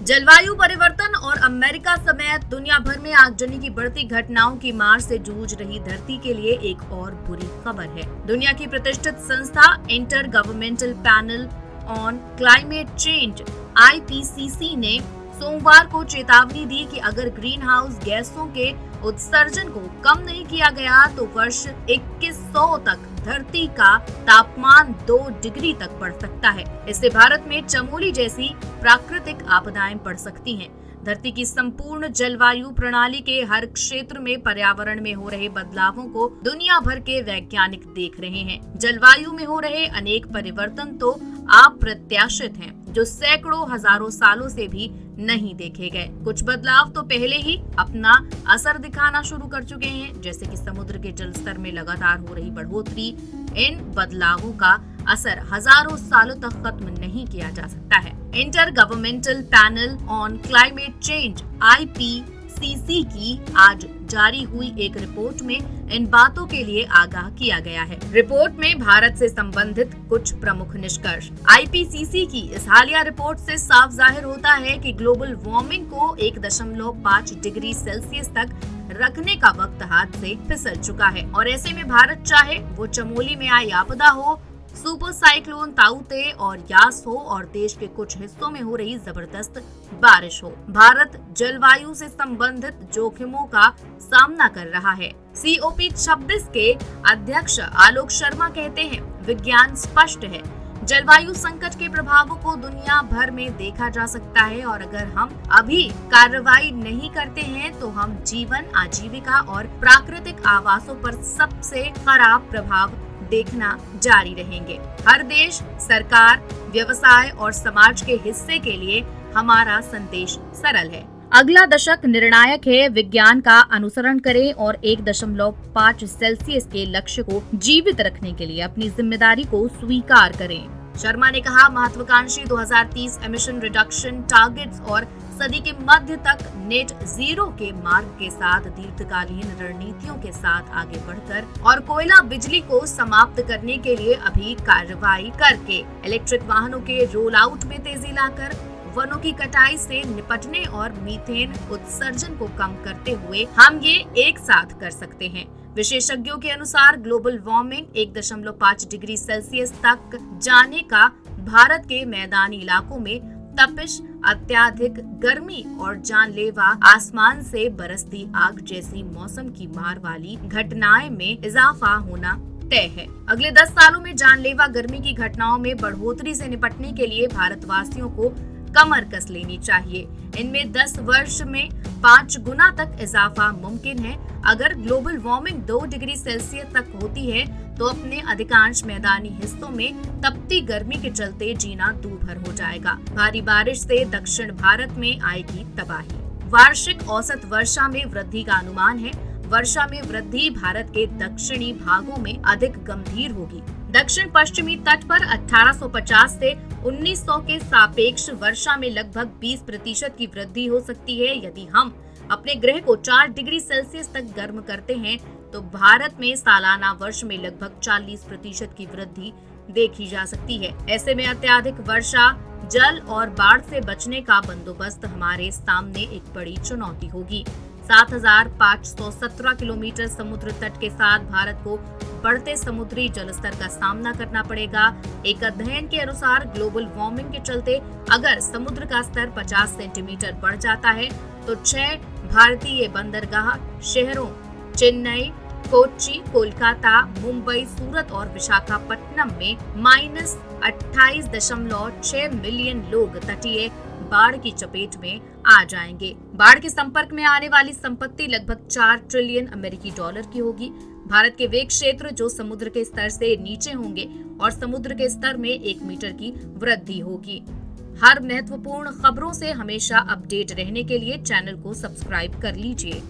जलवायु परिवर्तन और अमेरिका समेत दुनिया भर में आगजनी की बढ़ती घटनाओं की मार से जूझ रही धरती के लिए एक और बुरी खबर है। दुनिया की प्रतिष्ठित संस्था inter governmental panel on climate change (IPCC) ने सोमवार को चेतावनी दी कि अगर ग्रीन हाउस गैसों के उत्सर्जन को कम नहीं किया गया तो वर्ष 2100 तक धरती का तापमान 2 डिग्री तक बढ़ सकता है। इससे भारत में चमोली जैसी प्राकृतिक आपदाएं बढ़ सकती हैं। धरती की संपूर्ण जलवायु प्रणाली के हर क्षेत्र में पर्यावरण में हो रहे बदलावों को दुनिया भर के वैज्ञानिक देख रहे हैं। जलवायु में हो रहे अनेक परिवर्तन तो अप्रत्याशित हैं, जो सैकड़ों हजारों सालों से भी नहीं देखे गए। कुछ बदलाव तो पहले ही अपना असर दिखाना शुरू कर चुके हैं, जैसे कि समुद्र के जल स्तर में लगातार हो रही बढ़ोतरी। इन बदलावों का असर हजारों सालों तक खत्म नहीं किया जा सकता है। Inter governmental panel on climate change (IPCC) की आज जारी हुई एक रिपोर्ट में इन बातों के लिए आगाह किया गया है। रिपोर्ट में भारत से संबंधित कुछ प्रमुख निष्कर्ष। IPCC की इस हालिया रिपोर्ट से साफ जाहिर होता है कि ग्लोबल वार्मिंग को 1.5 डिग्री सेल्सियस तक रखने का वक्त हाथ से फिसल चुका है और ऐसे में भारत चाहे वो चमोली में आई आपदा हो, सुपर साइक्लोन ताउते और यास हो और देश के कुछ हिस्सों में हो रही जबरदस्त बारिश हो, भारत जलवायु से संबंधित जोखिमों का सामना कर रहा है। COP26 के अध्यक्ष आलोक शर्मा कहते हैं, विज्ञान स्पष्ट है, जलवायु संकट के प्रभावों को दुनिया भर में देखा जा सकता है और अगर हम अभी कार्रवाई नहीं करते हैं तो हम जीवन, आजीविका और प्राकृतिक आवासों पर सबसे खराब प्रभाव देखना जारी रहेंगे। हर देश, सरकार, व्यवसाय और समाज के हिस्से के लिए हमारा संदेश सरल है। अगला दशक निर्णायक है, विज्ञान का अनुसरण करें और 1.5 सेल्सियस के लक्ष्य को जीवित रखने के लिए अपनी जिम्मेदारी को स्वीकार करें। शर्मा ने कहा, महत्वाकांक्षी 2030 एमिशन रिडक्शन टारगेट्स और सदी के मध्य तक नेट जीरो के मार्ग के साथ दीर्घकालीन रणनीतियों के साथ आगे बढ़कर और कोयला बिजली को समाप्त करने के लिए अभी कार्रवाई करके इलेक्ट्रिक वाहनों के रोल आउट में तेजी लाकर वनों की कटाई से निपटने और मीथेन उत्सर्जन को कम करते हुए हम ये एक साथ कर सकते हैं। विशेषज्ञों के अनुसार ग्लोबल वार्मिंग 1.5 डिग्री सेल्सियस तक जाने का भारत के मैदानी इलाकों में तपिश, अत्याधिक गर्मी और जानलेवा आसमान से बरसती आग जैसी मौसम की मार वाली घटनाएं में इजाफा होना तय है। अगले 10 सालों में जानलेवा गर्मी की घटनाओं में बढ़ोतरी से निपटने के लिए भारतवासियों को कमर कस लेनी चाहिए। इनमें 10 वर्ष में 5 गुना तक इजाफा मुमकिन है। अगर ग्लोबल वार्मिंग 2 डिग्री सेल्सियस तक होती है तो अपने अधिकांश मैदानी हिस्सों में तपती गर्मी के चलते जीना दूभर हो जाएगा। भारी बारिश से दक्षिण भारत में आएगी तबाही। वार्षिक औसत वर्षा में वृद्धि का अनुमान है। वर्षा में वृद्धि भारत के दक्षिणी भागों में अधिक गंभीर होगी। दक्षिण पश्चिमी तट पर 1850 से 1900 के सापेक्ष वर्षा में लगभग 20% की वृद्धि हो सकती है। यदि हम अपने ग्रह को 4 डिग्री सेल्सियस तक गर्म करते हैं तो भारत में सालाना वर्ष में लगभग 40% की वृद्धि देखी जा सकती है। ऐसे में अत्यधिक वर्षा, जल और बाढ़ से बचने का बंदोबस्त हमारे सामने एक बड़ी चुनौती होगी। 7,517 किलोमीटर समुद्र तट के साथ भारत को बढ़ते समुद्री जलस्तर का सामना करना पड़ेगा। एक अध्ययन के अनुसार ग्लोबल वार्मिंग के चलते अगर समुद्र का स्तर 50 सेंटीमीटर बढ़ जाता है तो 6 भारतीय बंदरगाह शहरों चेन्नई, कोच्चि, कोलकाता, मुंबई, सूरत और विशाखापट्टनम में -28.6 मिलियन लोग तटीय बाढ़ की चपेट में आ जाएंगे। बाढ़ के संपर्क में आने वाली संपत्ति लगभग 4 ट्रिलियन अमेरिकी डॉलर की होगी। भारत के वे क्षेत्र जो समुद्र के स्तर से नीचे होंगे और समुद्र के स्तर में 1 मीटर की वृद्धि होगी। हर महत्वपूर्ण खबरों से हमेशा अपडेट रहने के लिए चैनल को सब्सक्राइब कर लीजिए।